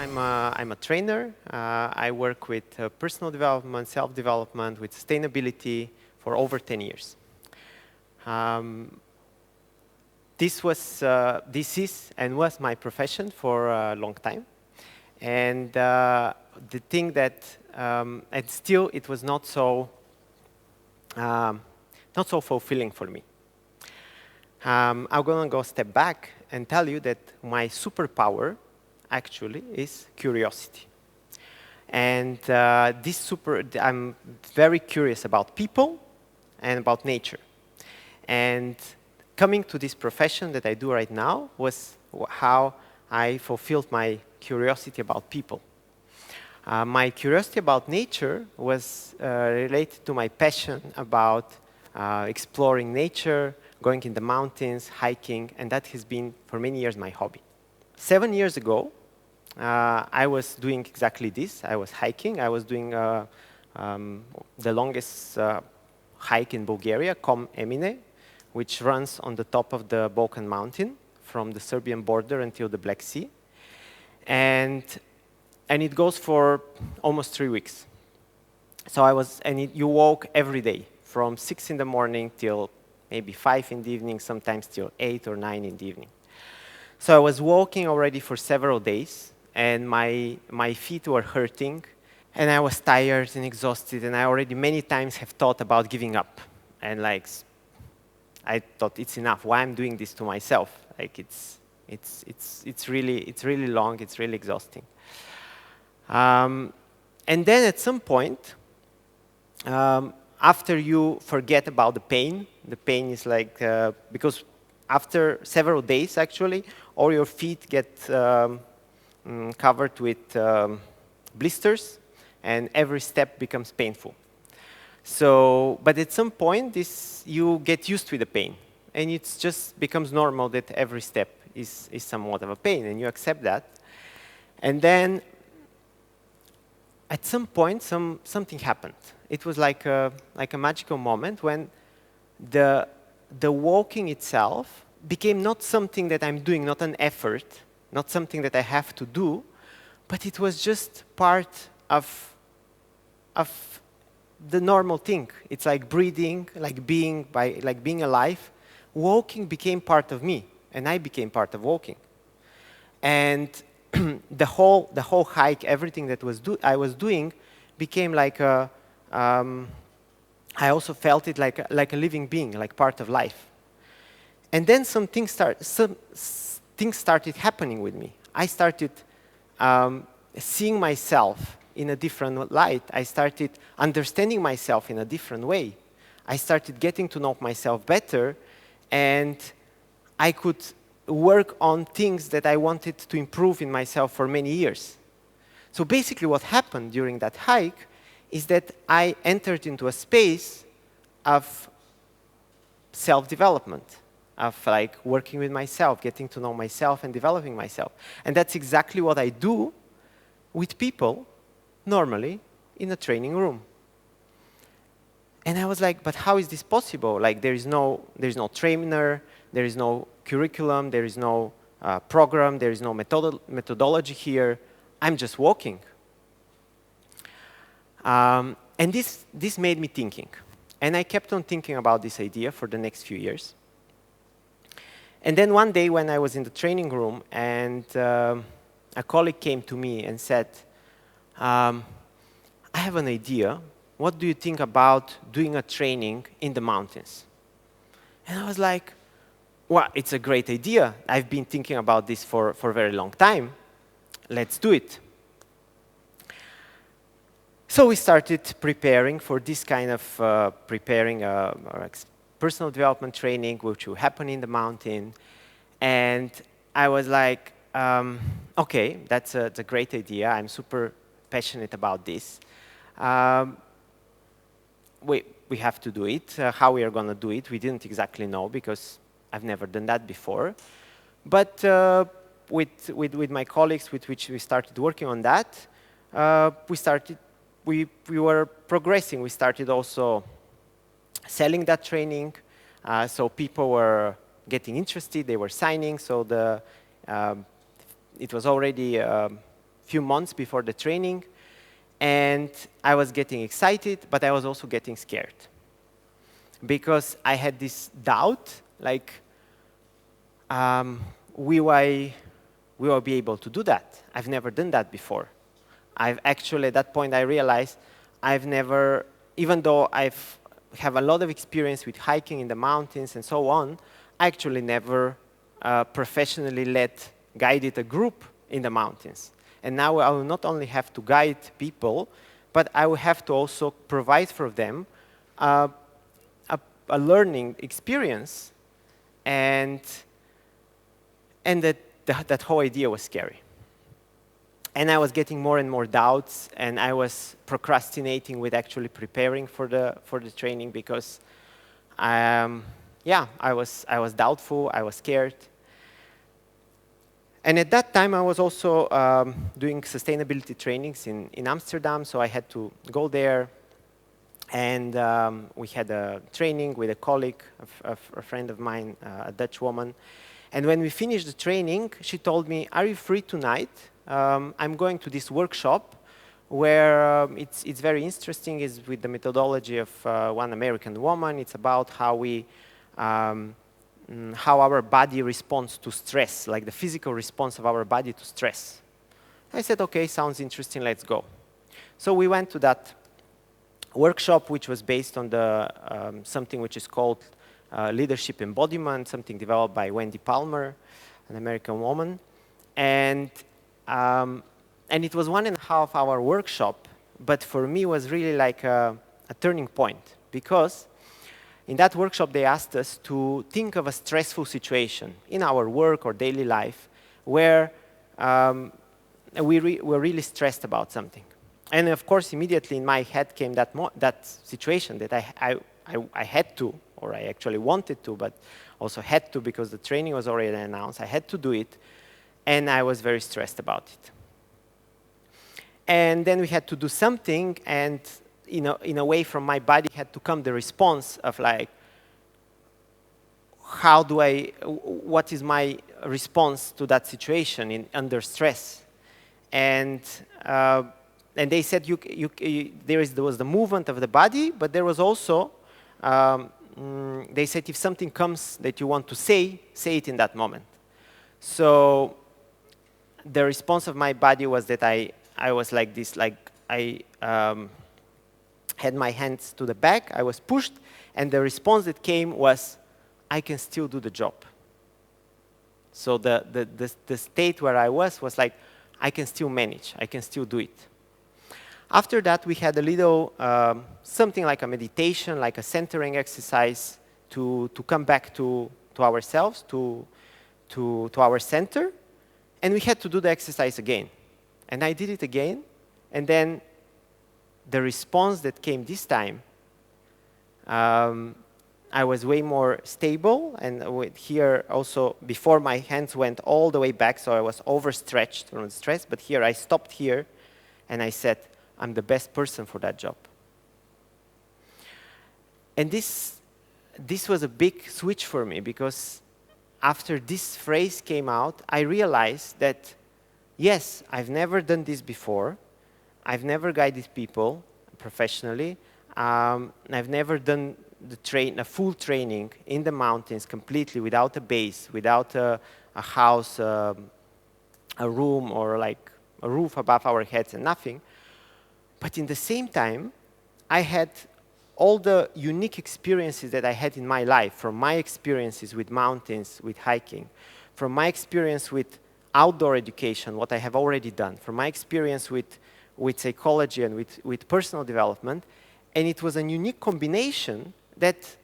I'm a trainer. I work with personal development, self-development, with sustainability for over 10 years. This is and was my profession for a long time. And the thing that, and still it was not so fulfilling for me. I'm gonna go a step back and tell you that my superpower actually is curiosity. And I'm very curious about people and about nature. And coming to this profession that I do right now was how I fulfilled my curiosity about people. My curiosity about nature was related to my passion about exploring nature, going in the mountains, hiking, and that has been for many years my hobby. 7 years ago, I was doing exactly this. I was hiking. I was doing the longest hike in Bulgaria, Com Emine, which runs on the top of the Balkan Mountain from the Serbian border until the Black Sea. And it goes for almost 3 weeks. So you walk every day from 6 in the morning till maybe 5 in the evening, sometimes till 8 or 9 in the evening. So I was walking already for several days, and my feet were hurting, and I was tired and exhausted, and I already many times have thought about giving up. And like, I thought it's enough. Why I'm doing this to myself? Like it's really long. It's really exhausting. And then at some point, after you forget about the pain is like because after several days, actually, all your feet get covered with blisters, and every step becomes painful. So, but at some point, you get used to the pain, and it just becomes normal that every step is somewhat of a pain, and you accept that. And then, at some point, something happened. It was like a magical moment when the walking itself became not something that I'm doing, not an effort, not something that I have to do, but it was just part of the normal thing. It's like breathing, like being alive. Walking became part of me, and I became part of walking. And the whole hike, everything that I was doing, became like I also felt it like a living being, like part of life. And then some things started happening with me. I started seeing myself in a different light. I started understanding myself in a different way. I started getting to know myself better, and I could work on things that I wanted to improve in myself for many years. So basically what happened during that hike is that I entered into a space of self-development, of like working with myself, getting to know myself and developing myself. And that's exactly what I do with people normally in a training room. And I was like, but how is this possible? Like there's no trainer, there is no curriculum, there is no program, there is no methodology here. I'm just walking. And this made me thinking. And I kept on thinking about this idea for the next few years. And then one day when I was in the training room, and a colleague came to me and said, I have an idea. What do you think about doing a training in the mountains? And I was like, well, it's a great idea. I've been thinking about this for a very long time. Let's do it. So we started preparing for this kind of personal development training, which will happen in the mountain. And I was like, okay, that's a great idea. I'm super passionate about this. We have to do it. How we are going to do it, we didn't exactly know because I've never done that before. But with my colleagues with which we started working on that, we were progressing. We started also selling that training. So people were getting interested. They were signing. So it was already few months before the training, and I was getting excited, but I was also getting scared. Because I had this doubt, like, will I be able to do that? I've never done that before. I've actually, at that point, I realized I've never, even though have a lot of experience with hiking in the mountains and so on, I actually never professionally guided a group in the mountains. And now I will not only have to guide people, but I will have to also provide for them a learning experience, and that whole idea was scary. And I was getting more and more doubts, and I was procrastinating with actually preparing for the training because, I was doubtful, I was scared. And at that time, I was also doing sustainability trainings in Amsterdam, so I had to go there. And we had a training with a colleague, a friend of mine, a Dutch woman. And when we finished the training, she told me, "Are you free tonight? I'm going to this workshop where it's very interesting. It's with the methodology of one American woman. It's about how our body responds to stress, like the physical response of our body to stress." I said, "Okay, sounds interesting, let's go." So we went to that workshop, which was based on something which is called leadership embodiment, something developed by Wendy Palmer, an American woman. And it was 1.5 hour workshop, but for me was really like a turning point, because in that workshop they asked us to think of a stressful situation in our work or daily life where we're really stressed about something. And of course, immediately in my head came that situation that I had to, or I actually wanted to, but also had to because the training was already announced. I had to do it, and I was very stressed about it. And then we had to do something, and in a way from my body had to come the response of like, what is my response to that situation under stress? And they said there was the movement of the body, but there was also, they said if something comes that you want to say it in that moment. So the response of my body was that I was like this, like I had my hands to the back, I was pushed, and the response that came was, I can still do the job. So the state where I was like, I can still manage, I can still do it. After that, we had a little, something like a meditation, like a centering exercise to come back to ourselves, to our center, and we had to do the exercise again. And I did it again, and then the response that came this time, I was way more stable, and here also, before my hands went all the way back, so I was overstretched from the stress, but here I stopped here, and I said, I'm the best person for that job. And this was a big switch for me, because after this phrase came out, I realized that, yes, I've never done this before, I've never guided people professionally, I've never done a full training in the mountains completely without a base, without a house, a room, or like a roof above our heads and nothing. But in the same time, I had all the unique experiences that I had in my life, from my experiences with mountains, with hiking, from my experience with outdoor education, what I have already done, from my experience with psychology and with personal development. And it was a unique combination that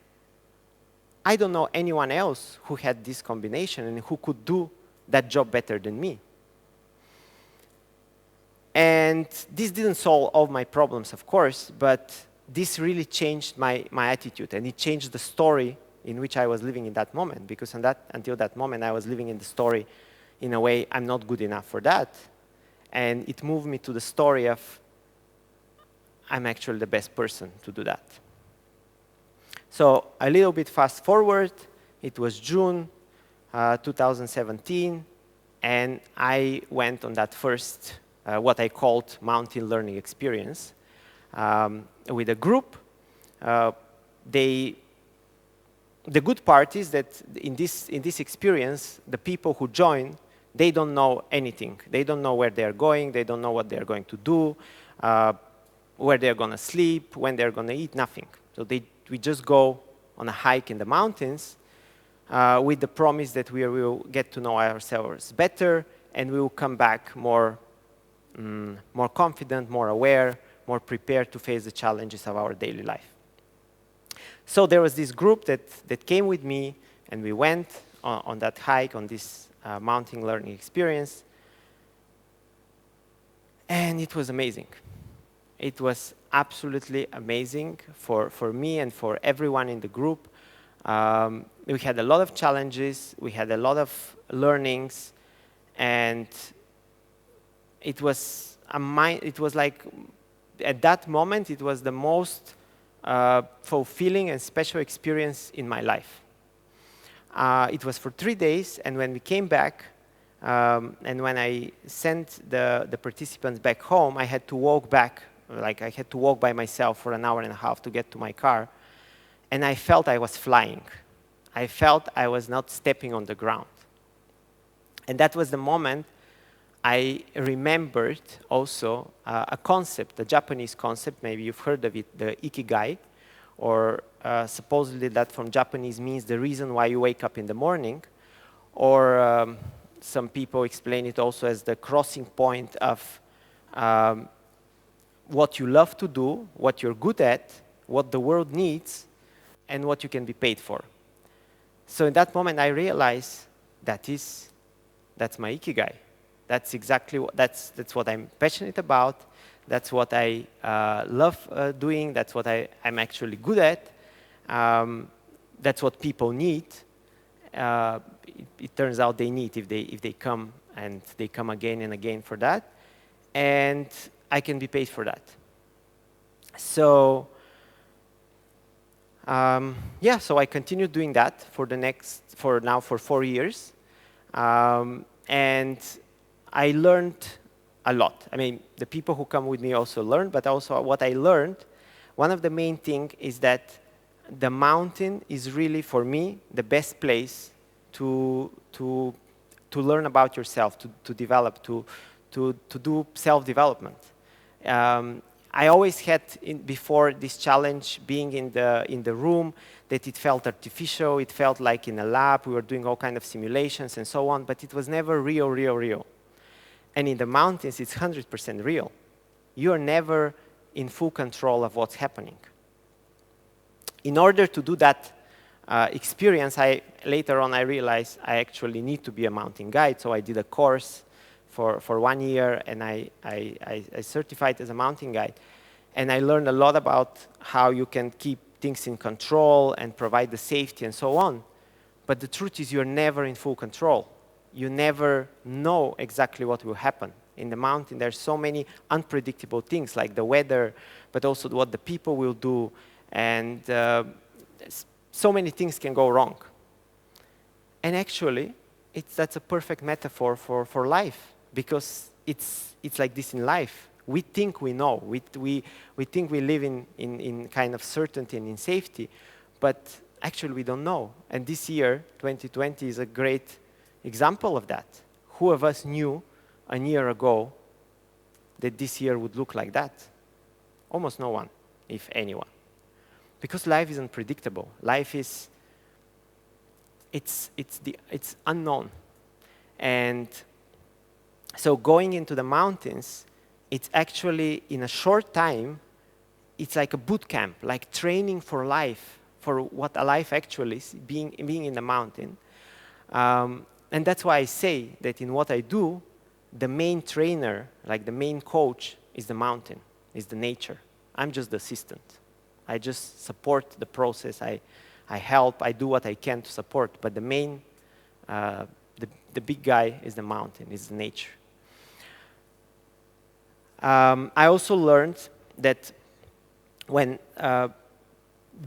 I don't know anyone else who had this combination and who could do that job better than me. And this didn't solve all my problems, of course, but this really changed my attitude, and it changed the story in which I was living in that moment, because until that moment I was living in the story in a way, I'm not good enough for that. And it moved me to the story of, I'm actually the best person to do that. So a little bit fast forward, it was June 2017, and I went on that first what I called mountain learning experience, with a group. The good part is that in this experience, the people who join, they don't know anything. They don't know where they're going. They don't know what they're going to do, where they're going to sleep, when they're going to eat, nothing. So we just go on a hike in the mountains with the promise that we will get to know ourselves better, and we will come back more confident, more aware, more prepared to face the challenges of our daily life. So there was this group that came with me, and we went on that hike, on this mountain learning experience, and it was amazing. It was absolutely amazing for me and for everyone in the group. We had a lot of challenges, we had a lot of learnings, and it was like, at that moment, it was the most fulfilling and special experience in my life. It was for 3 days, and when we came back, and when I sent the participants back home, I had to walk back, like I had to walk by myself for an hour and a half to get to my car, and I felt I was flying. I felt I was not stepping on the ground. And that was the moment I remembered also a concept, a Japanese concept, maybe you've heard of it, the ikigai, or supposedly that from Japanese means the reason why you wake up in the morning, or some people explain it also as the crossing point of what you love to do, what you're good at, what the world needs, and what you can be paid for. So in that moment, I realized that's my ikigai. That's exactly that's what I'm passionate about. That's what I love doing. That's what I'm actually good at. That's what people need. It turns out they need if they come, and they come again and again for that, and I can be paid for that. So so I continued doing that for now for 4 years, and I learned a lot. I mean, the people who come with me also learn, but also what I learned, one of the main things is that the mountain is really, for me, the best place to learn about yourself, to develop, to do self-development. I always had, before this challenge, being in the room, that it felt artificial, it felt like in a lab, we were doing all kinds of simulations and so on, but it was never real. And in the mountains, it's 100% real. You are never in full control of what's happening. In order to do that experience, later on I realized I actually need to be a mountain guide, so I did a course for 1 year, and I certified as a mountain guide. And I learned a lot about how you can keep things in control and provide the safety and so on. But the truth is, you're never in full control. You never know exactly what will happen. In the mountain, there's so many unpredictable things, like the weather, but also what the people will do, and so many things can go wrong. And actually, that's a perfect metaphor for life, because it's like this in life. We think we know. We think we live in kind of certainty and in safety, but actually we don't know. And this year, 2020, is a great example of that. Who of us knew a year ago that this year would look like that? Almost no one, if anyone. Because life is unpredictable. Life is, it's unknown. And so going into the mountains, it's actually, in a short time, it's like a boot camp, like training for life, for what a life actually is, being in the mountain. And that's why I say that in what I do, the main trainer, like the main coach, is the mountain, is the nature. I'm just the assistant. I just support the process. I help. I do what I can to support. But the main, the big guy is the mountain, is the nature. I also learned that when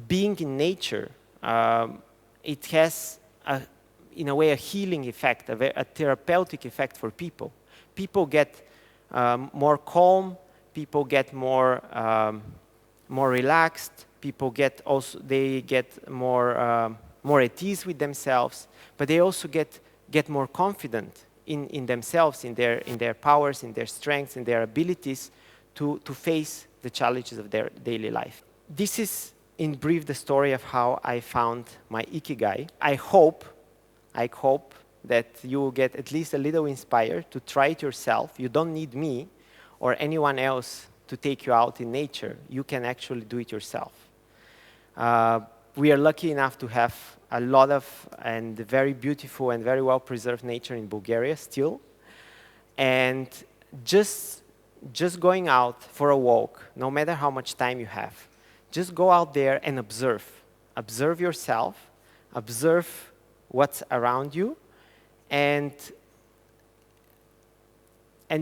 being in nature, it has, in a way, a healing effect, a therapeutic effect for people. People get more calm, people get more relaxed, people get also, they get more at ease with themselves, but they also get more confident in themselves, in their powers, in their strengths, in their abilities to face the challenges of their daily life. This is, in brief, the story of how I found my ikigai. I hope that you will get at least a little inspired to try it yourself. You don't need me or anyone else to take you out in nature. You can actually do it yourself. We are lucky enough to have a lot of and very beautiful and very well-preserved nature in Bulgaria still. And just going out for a walk, no matter how much time you have, just go out there and observe. Observe yourself, observe what's around you, and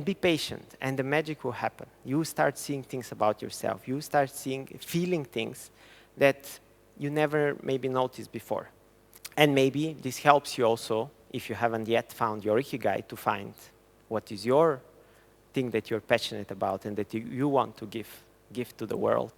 be patient, and the magic will happen. You start seeing things about yourself. You start feeling things that you never maybe noticed before. And maybe this helps you also, if you haven't yet found your ikigai, to find what is your thing that you're passionate about and that you want to give to the world.